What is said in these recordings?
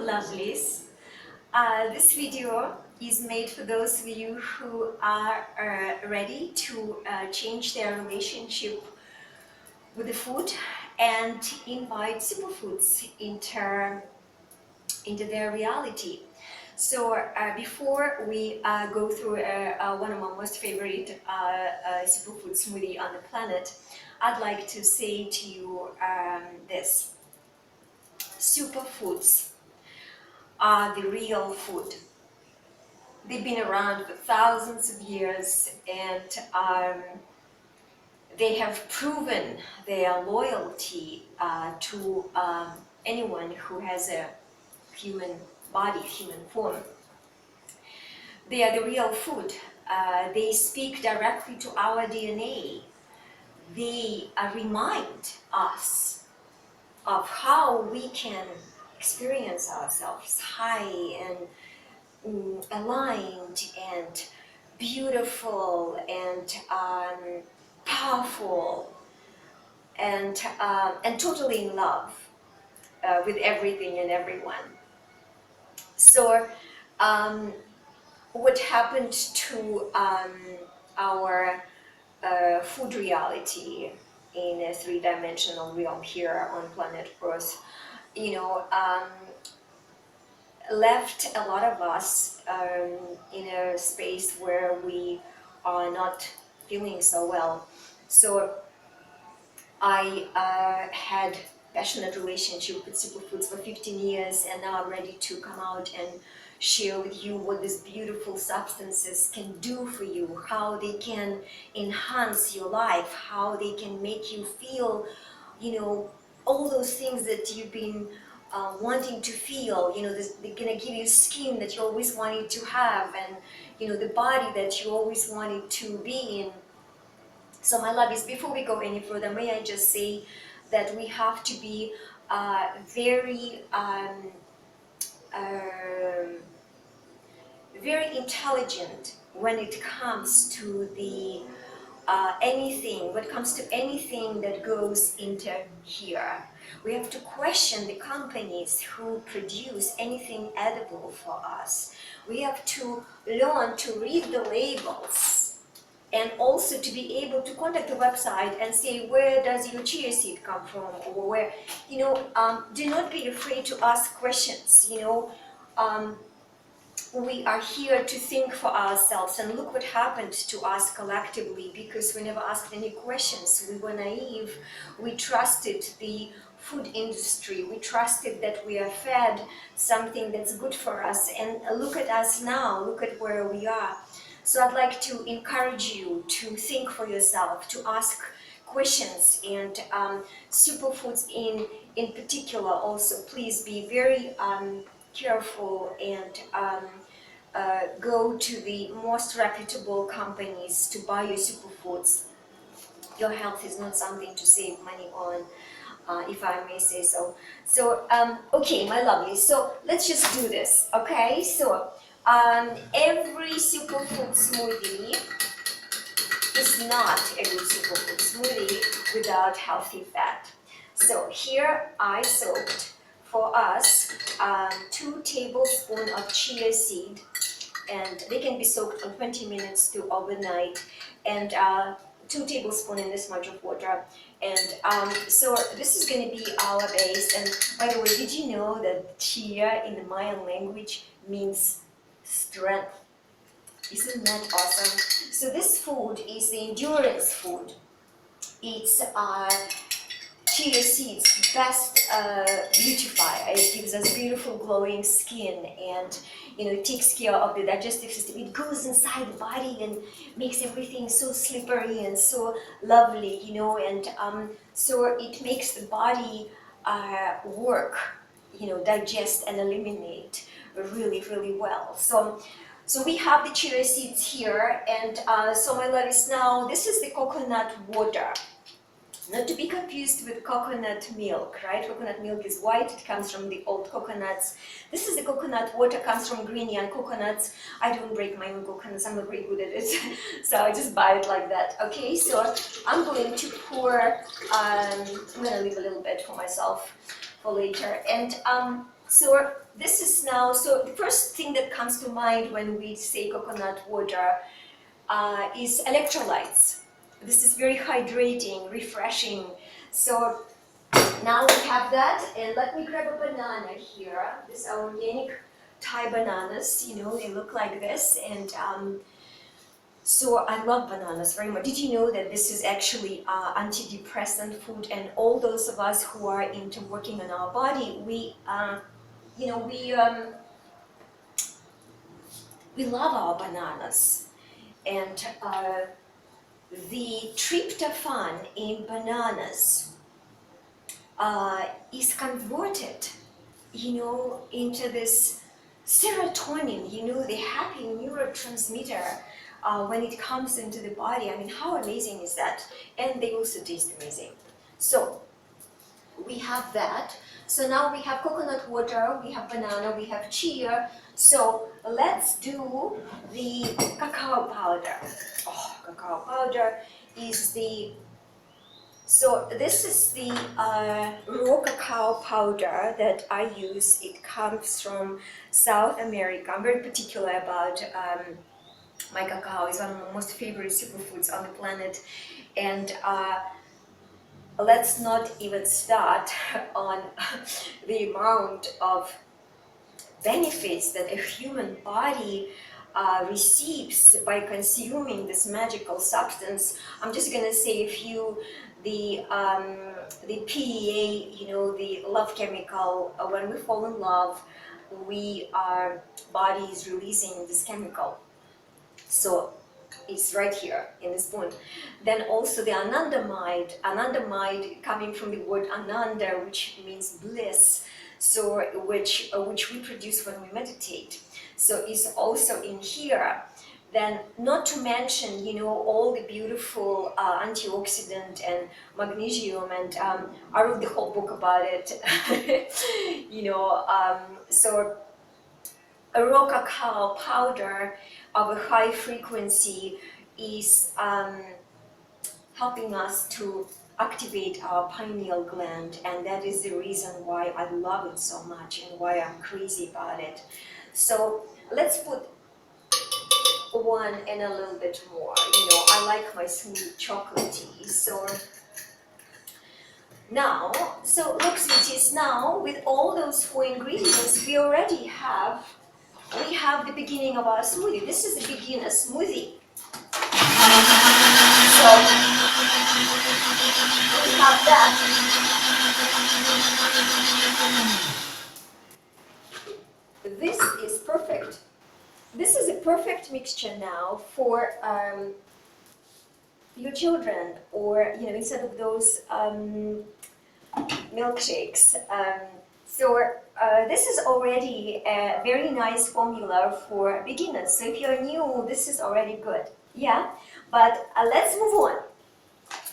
lovelies. This video is made for those of you who are ready to change their relationship with the food and invite superfoods into their reality. So before we go through one of my most favorite superfood smoothie on the planet, I'd like to say to you this. Superfoods are the real food. They've been around for thousands of years, and they have proven their loyalty to anyone who has a human body, human form. They are the real food. They speak directly to our DNA. They remind us of how we can experience ourselves high and aligned and beautiful and powerful and totally in love with everything and everyone. So what happened to our food reality in a three-dimensional realm here on planet Earth, left a lot of us in a space where we are not feeling so well. So I had passionate relationship with superfoods for 15 years, and now I'm ready to come out and share with you what these beautiful substances can do for you, how they can enhance your life, how they can make you feel, all those things that you've been wanting to feel. They're gonna give you skin that you always wanted to have, and the body that you always wanted to be in. So my lovies, before we go any further, may I just say that we have to be very intelligent when it comes to the anything that goes into here. We have to question the companies who produce anything edible for us. We have to learn to read the labels, and also to be able to contact the website and say, where does your chia seed come from, or where, do not be afraid to ask questions. We are here to think for ourselves, and look what happened to us collectively, because we never asked any questions. We were naive. We trusted the food industry. We trusted that we are fed something that's good for us, and look at us now. Look at where we are. So I'd like to encourage you to think for yourself, to ask questions, and superfoods in particular also, please be very careful and go to the most reputable companies to buy your superfoods. Your health is not something to save money on, if I may say so. So, okay, my lovely, so let's just do this, okay? So, every superfood smoothie is not a good superfood smoothie without healthy fat. So here I soaked for us 2 tablespoons of chia seed, and they can be soaked from 20 minutes to overnight, and 2 tablespoons in this much of water. And so this is going to be our base. And by the way, did you know that chia in the Mayan language means strength? Isn't that awesome? So this food is the endurance food. It's chia seeds best beautifier. It gives us beautiful glowing skin, and it takes care of the digestive system. It goes inside the body and makes everything so slippery and so lovely, and so it makes the body work, digest and eliminate really, really well. So we have the chia seeds here, and so my lovies, now this is the coconut water. Not to be confused with coconut milk, right? Coconut milk is white, it comes from the old coconuts. This is the coconut water, comes from green young coconuts. I don't break my own coconuts, I'm not very good at it, so I just buy it like that. Okay, so I'm going to pour, I'm going to leave a little bit for myself for later. And So this is now, so the first thing that comes to mind when we say coconut water is electrolytes. This is very hydrating, refreshing. So now we have that, and let me grab a banana here. These are organic Thai bananas, you know, they look like this, and so I love bananas very much. Did you know that this is actually antidepressant food, and all those of us who are into working on our body, we love our bananas, and the tryptophan in bananas is converted, into this serotonin, the happy neurotransmitter when it comes into the body. I mean, how amazing is that? And they also taste amazing. So we have that. So now we have coconut water, we have banana, we have chia. So let's do the cacao powder. Oh, cacao powder is so this is the raw cacao powder that I use. It comes from South America. I'm very particular about my cacao. It's one of my most favorite superfoods on the planet. And let's not even start on the amount of benefits that a human body receives by consuming this magical substance. I'm just going to say a few. The PEA, the love chemical. When we fall in love, our body is releasing this chemical. So it's right here in the spoon. Then also the anandamide coming from the word ananda, which means bliss. So which we produce when we meditate. So is also in here. Then not to mention, all the beautiful antioxidant and magnesium, and I wrote the whole book about it. So a raw cacao powder of a high frequency is helping us to activate our pineal gland, and that is the reason why I love it so much and why I'm crazy about it. So let's put one and a little bit more. I like my smooth chocolatey. So now, look, sweeties, now with all those 4 ingredients, we have the beginning of our smoothie. This is the beginner smoothie. So we have that. This is perfect. This is a perfect mixture now for your children, or instead of those milkshakes. This is already a very nice formula for beginners. So if you're new, this is already good. Yeah, but let's move on.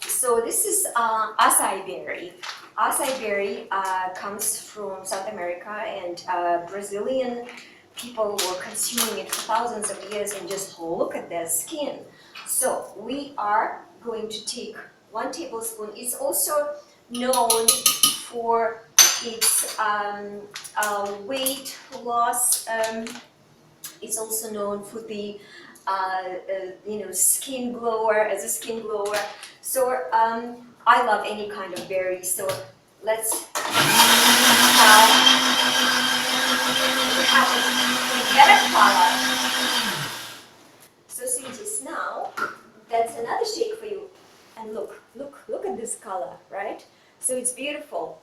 So this is acai berry. Acai berry comes from South America, and Brazilian people were consuming it for thousands of years, and just look at their skin. So we are going to take 1 tablespoon. It's also known for its weight loss. It's also known for the skin glower, as a skin glower. So I love any kind of berry. So let's have a better color. So sweeties, now that's another shake for you. And look at this color, right? So it's beautiful.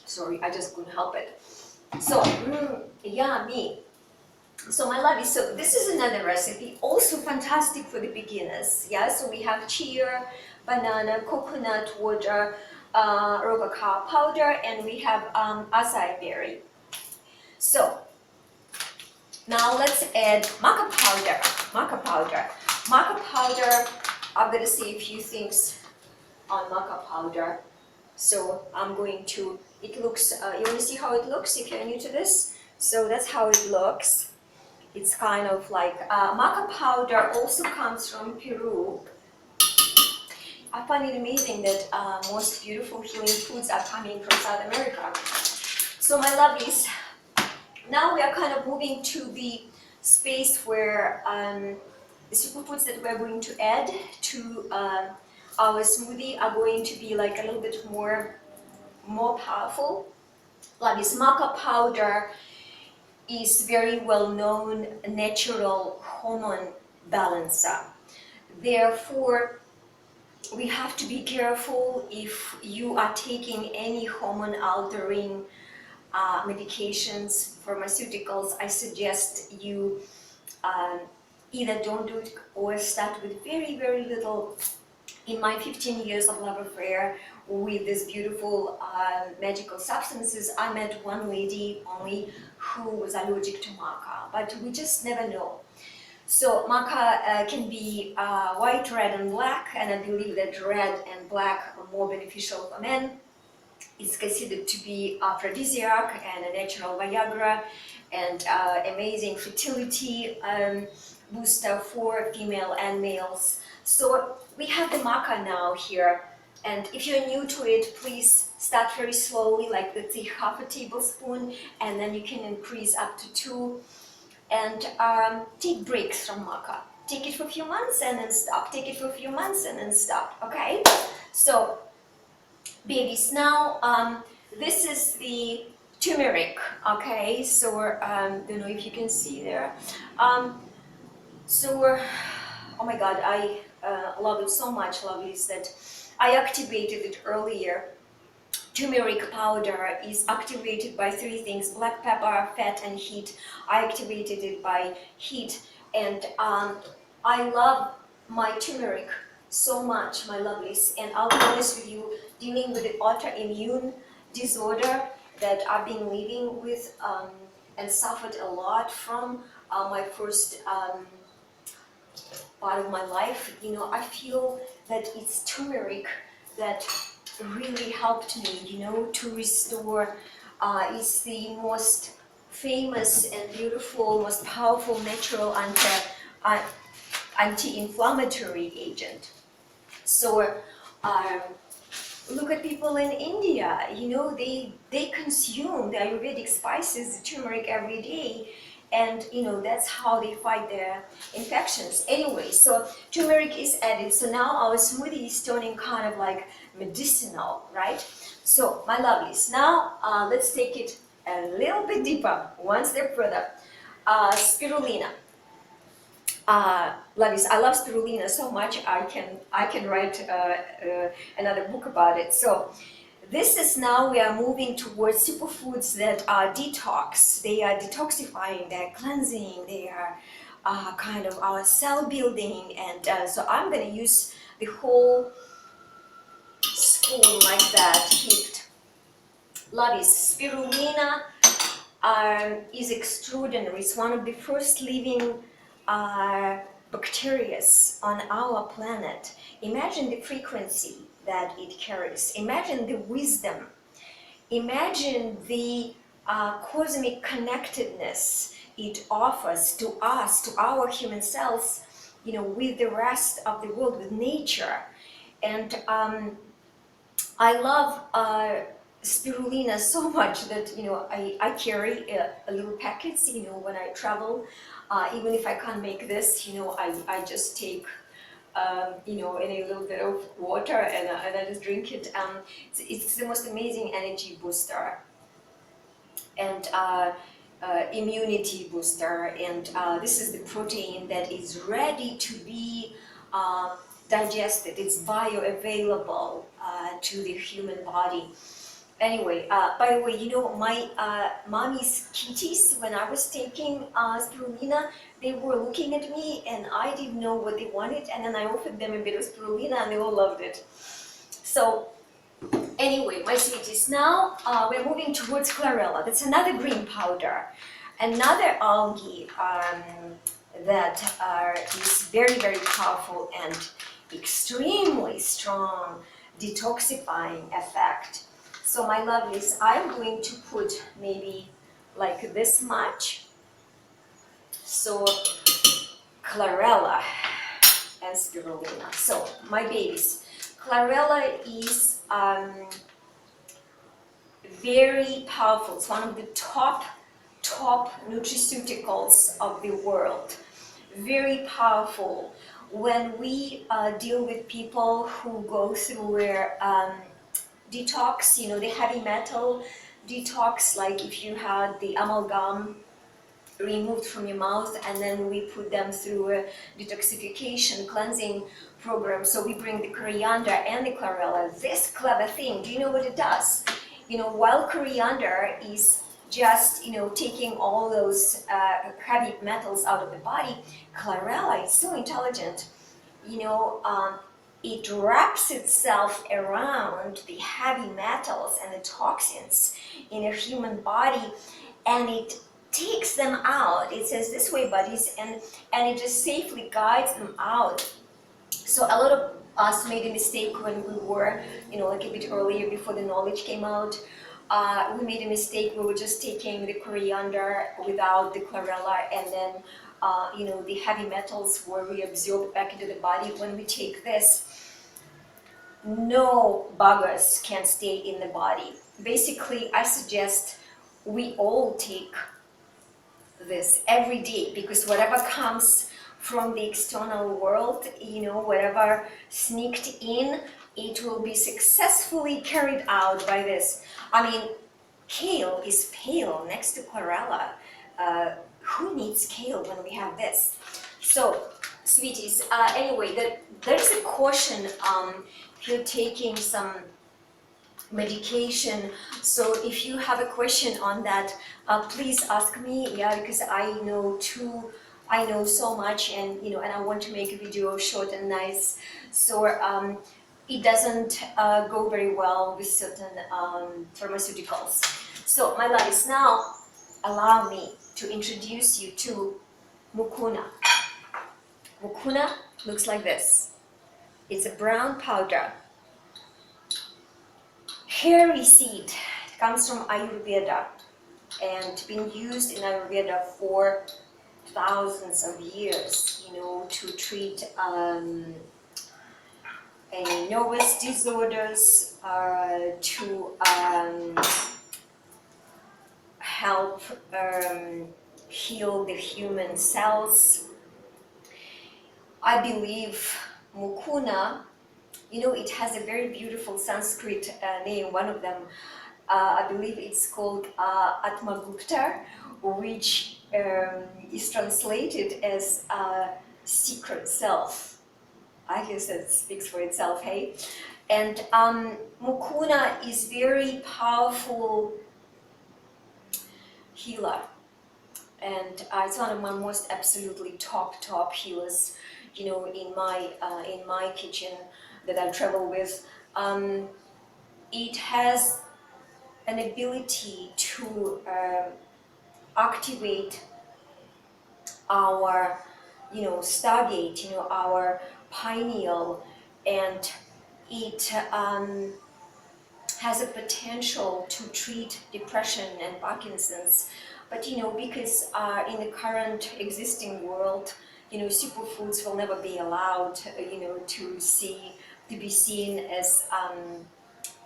Sorry, I just couldn't help it. So, yummy. So my lovies, so this is another recipe, also fantastic for the beginners. Yeah, so we have chia, banana, coconut water, raw cacao powder, and we have acai berry. So now let's add maca powder. Maca powder. Maca powder, I'm going to say a few things on maca powder. So I'm going to, it looks, you want to see how it looks if you're new to this? So that's how it looks. It's kind of like, maca powder also comes from Peru. I find it amazing that most beautiful healing foods are coming from South America. So my lovelies, now we are kind of moving to the space where the superfoods that we're going to add to our smoothie are going to be like a little bit more powerful. Like this Maca powder is very well known natural hormone balancer. Therefore, we have to be careful if you are taking any hormone altering medications, pharmaceuticals. I suggest you either don't do it or start with very, very little. In my 15 years of love affair with these beautiful magical substances, I met one lady only who was allergic to maca, but we just never know. So maca can be white, red, and black, and I believe that red and black are more beneficial for men. It's considered to be aphrodisiac and a natural Viagra and amazing fertility booster for female and males. So we have the maca now here, and if you're new to it, please start very slowly, like let's say half a tablespoon, and then you can increase up to 2, and take breaks from maca. Take it for a few months and then stop. Take it for a few months and then stop, okay? So babies, now this is the turmeric, okay? So don't know if you can see there. Oh my God, I love it so much, lovelies, that I activated it earlier. Turmeric powder is activated by 3 things: black pepper, fat, and heat. I activated it by heat, and I love my turmeric so much, my lovelies. And I'll be honest with you, dealing with the autoimmune disorder that I've been living with and suffered a lot from my first part of my life, you know, I feel that it's turmeric that really helped me, you know, to restore. It's the most famous and beautiful, most powerful natural anti-inflammatory agent. So look at people in India, you know, they consume the Ayurvedic spices, the turmeric, every day. And you know, that's how they fight their infections. Anyway, so turmeric is added. So now our smoothie is turning kind of like medicinal, right? So my lovelies, now let's take it a little bit deeper, one step further. Spirulina. Lovelies, I love spirulina so much I can write another book about it. So this is now we are moving towards superfoods that are detox. They are detoxifying, they're cleansing, they are kind of our cell building. And so I'm going to use the whole spoon like that, heaped. Lovies, spirulina is extraordinary. It's one of the first living bacteria on our planet. Imagine the frequency that it carries. Imagine the wisdom. Imagine the cosmic connectedness it offers to us, to our human cells, you know, with the rest of the world, with nature. And I love spirulina so much that, you know, I carry a little packets, you know, when I travel. Even if I can't make this, you know, I just take you know, in a little bit of water and I just drink it. It's the most amazing energy booster and immunity booster. And this is the protein that is ready to be digested. It's bioavailable to the human body. Anyway, by the way, you know, my mommy's kitties, when I was taking spirulina, they were looking at me and I didn't know what they wanted, and then I offered them a bit of spirulina and they all loved it. So anyway, my sweeties, now we're moving towards chlorella. That's another green powder, another algae that is very, very powerful and extremely strong detoxifying effect. So my lovelies, I'm going to put maybe like this much. So chlorella and spirulina. So my babies, Chlorella is very powerful. It's one of the top nutraceuticals of the world. Very powerful. When we deal with people who go through a detox, you know, the heavy metal detox, like if you had the amalgam removed from your mouth and then we put them through a detoxification cleansing program. So we bring the coriander and the chlorella. This clever thing, do you know what it does? You know, while coriander is just, you know, taking all those heavy metals out of the body, chlorella is so intelligent. You know, it wraps itself around the heavy metals and the toxins in a human body, and it takes them out. It says, this way, buddies, and it just safely guides them out. So a lot of us made a mistake when we were, you know, like a bit earlier before the knowledge came out. We made a mistake. We were just taking the coriander without the chlorella, and then you know, the heavy metals were reabsorbed back into the body. When we take this, no buggers can stay in the body. Basically, I suggest we all take this every day, because whatever comes from the external world, you know, whatever sneaked in, it will be successfully carried out by this. I mean, kale is pale next to chlorella. Who needs kale when we have this? So, sweeties, anyway, there's a caution if you're taking some medication. So if you have a question on that, please ask me. Yeah, because I know so much, and you know, and I want to make a video short and nice. So it doesn't go very well with certain pharmaceuticals. So my loves, now allow me to introduce you to mucuna. Mucuna looks like this. It's a brown powder. Hairy seed. It comes from Ayurveda and been used in Ayurveda for thousands of years, you know, to treat any nervous disorders, to help heal the human cells. I believe mucuna, you know, it has a very beautiful Sanskrit name. One of them, I believe it's called Atmagupta, which is translated as secret self. I guess that speaks for itself, hey? And mucuna is very powerful healer. And it's one of my most absolutely top healers, you know, in my kitchen that I travel with. It has an ability to activate our, you know, stargate, you know, our pineal, and it has a potential to treat depression and Parkinson's. But you know, because in the current existing world, you know, superfoods will never be allowed, you know, to be seen as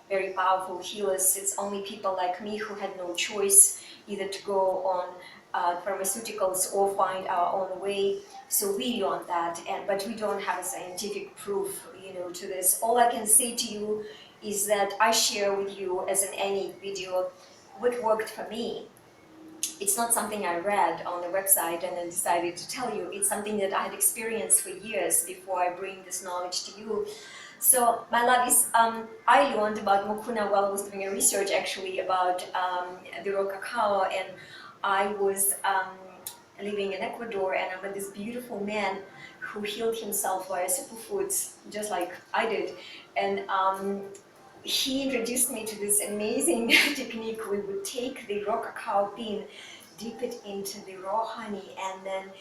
very powerful healers. It's only people like me who had no choice either to go on pharmaceuticals or find our own way. So we learned that, but we don't have a scientific proof, you know, to this. All I can say to you is that I share with you, as in any video, what worked for me. It's not something I read on the website and then decided to tell you. It's something that I had experienced for years before I bring this knowledge to you. So, my loves, I learned about mucuna while I was doing a research actually about the raw cacao, and I was living in Ecuador, and I met this beautiful man who healed himself via superfoods, just like I did. And he introduced me to this amazing technique. We would take the raw cacao bean, dip it into the raw honey, and then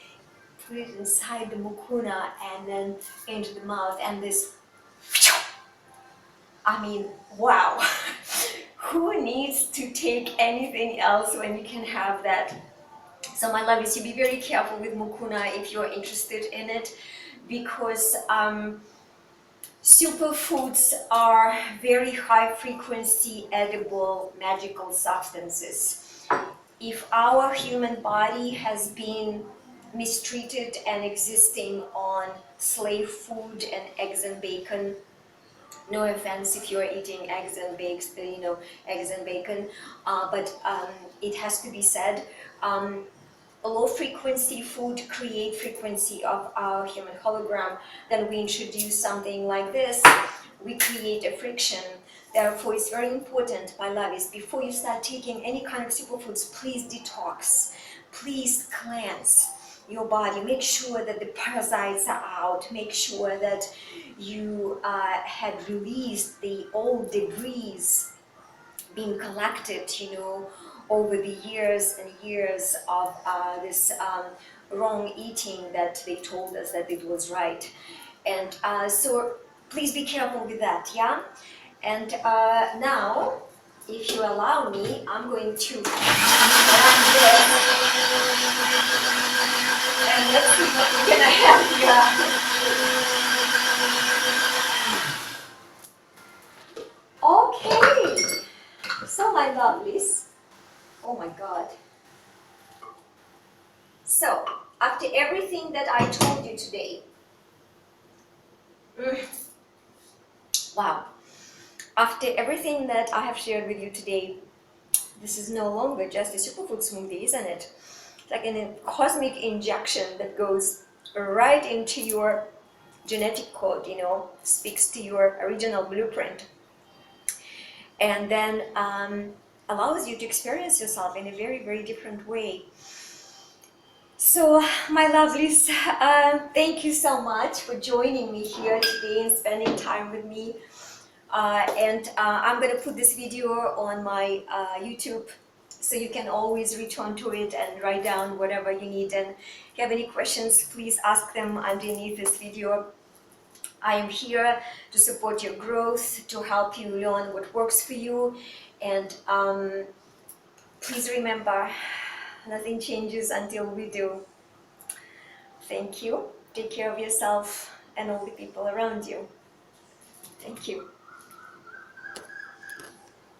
put it inside the mucuna and then into the mouth, and this, I mean, wow. Who needs to take anything else when you can have that? So my loves, you be very careful with mucuna if you're interested in it, because Superfoods are very high frequency edible magical substances. If our human body has been mistreated and existing on slave food and eggs and bacon, no offense if you're eating eggs and eggs and bacon, but it has to be said, a low frequency food create frequency of our human hologram. Then we introduce something like this, we create a friction. Therefore, it's very important, my loves, before you start taking any kind of superfoods, please detox, please cleanse your body. Make sure that the parasites are out. Make sure that you had released the old debris being collected, over the years and years of this wrong eating that they told us that it was right. And so please be careful with that, yeah? And now, if you allow me, I'm going to run this. And let's see what we're gonna have here. Okay. So my lovelies, oh my God. So, after everything that I told you today, wow, after everything that I have shared with you today, this is no longer just a superfood smoothie, isn't it? It's like a cosmic injection that goes right into your genetic code, speaks to your original blueprint, and then allows you to experience yourself in a very, very different way. So, my lovelies, thank you so much for joining me here today and spending time with me. I'm going to put this video on my YouTube, so you can always return to it and write down whatever you need. And if you have any questions, please ask them underneath this video. I am here to support your growth, to help you learn what works for you. And please remember, nothing changes until we do. Thank you. Take care of yourself and all the people around you. Thank you.